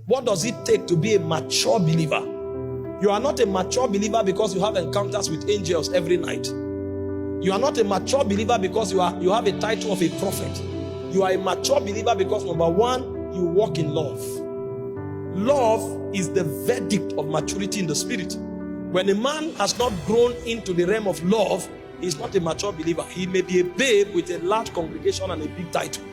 What does it take to be a mature believer? You are not a mature believer because you have encounters with angels every night. You are not a mature believer because you have a title of a prophet. You are a mature believer because, number one, you walk in love. Love is the verdict of maturity in the spirit. When a man has not grown into the realm of love, he's not a mature believer. He may be a babe with a large congregation and a big title.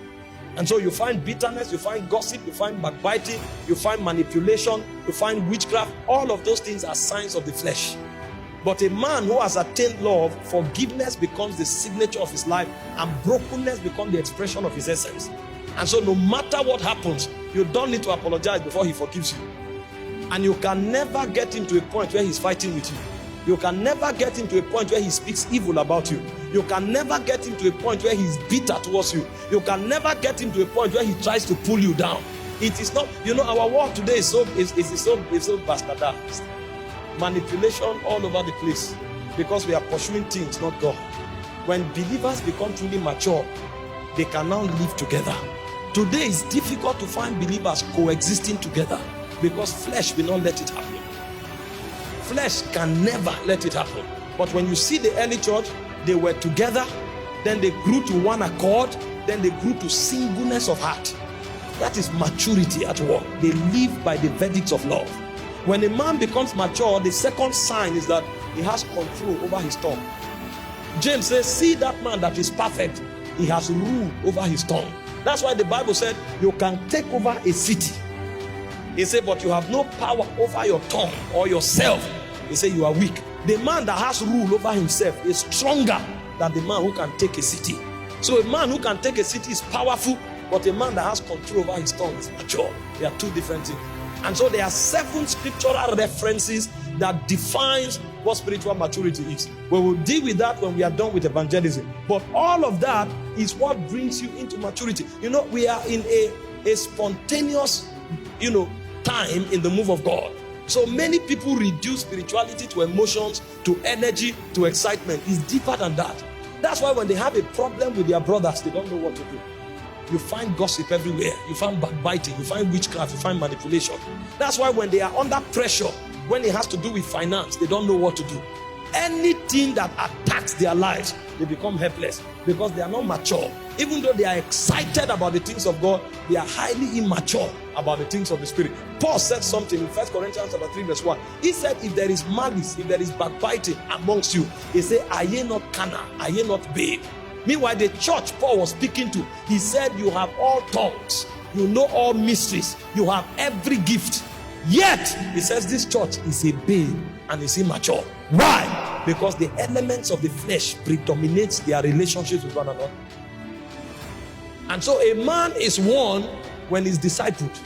And so you find bitterness, you find gossip, you find backbiting, you find manipulation, you find witchcraft. All of those things are signs of the flesh. But a man who has attained love, forgiveness becomes the signature of his life, and brokenness becomes the expression of his essence. And so no matter what happens, you don't need to apologize before he forgives you. And you can never get him to a point where he's fighting with you. You can never get him to a point where he speaks evil about you. You can never get him to a point where he's bitter towards you. You can never get him to a point where he tries to pull you down. It is not, our world today is so bastardized. Manipulation all over the place because we are pursuing things, not God. When believers become truly mature, they can now live together. Today it's difficult to find believers coexisting together because flesh will not let it happen. Flesh can never let it happen. But when you see the early church, they were together, then they grew to one accord, then they grew to singleness of heart. That is maturity at work. They live by the verdicts of love. When a man becomes mature, the second sign is that he has control over his tongue. James says, see that man that is perfect, he has rule over his tongue. That's why the Bible said you can take over a city. He said, but you have no power over your tongue or yourself. He said, you are weak. The man that has rule over himself is stronger than the man who can take a city. So a man who can take a city is powerful, but a man that has control over his tongue is mature. They are two different things. And so there are 7 scriptural references that defines what spiritual maturity is. We will deal with that when we are done with evangelism. But all of that is what brings you into maturity. We are in a spontaneous, time in the move of God. So many people reduce spirituality to emotions, to energy, to excitement. It's deeper than that. That's why when they have a problem with their brothers, they don't know what to do. You find gossip everywhere. You find backbiting. You find witchcraft. You find manipulation. That's why when they are under pressure, when it has to do with finance, they don't know what to do. Anything that attacks their lives, they become helpless because they are not mature. Even though they are excited about the things of God, they are highly immature about the things of the Spirit. Paul said something in 1 Corinthians 3 verse 1. He said, if there is malice, if there is backbiting amongst you, he said, are ye not carnal? Are ye not babe? Meanwhile, the church Paul was speaking to, he said, you have all tongues, you know all mysteries, you have every gift. Yet, he says this church is a babe and is immature. Why? Because the elements of the flesh predominates their relationships with one another. And so a man is one when he's discipled.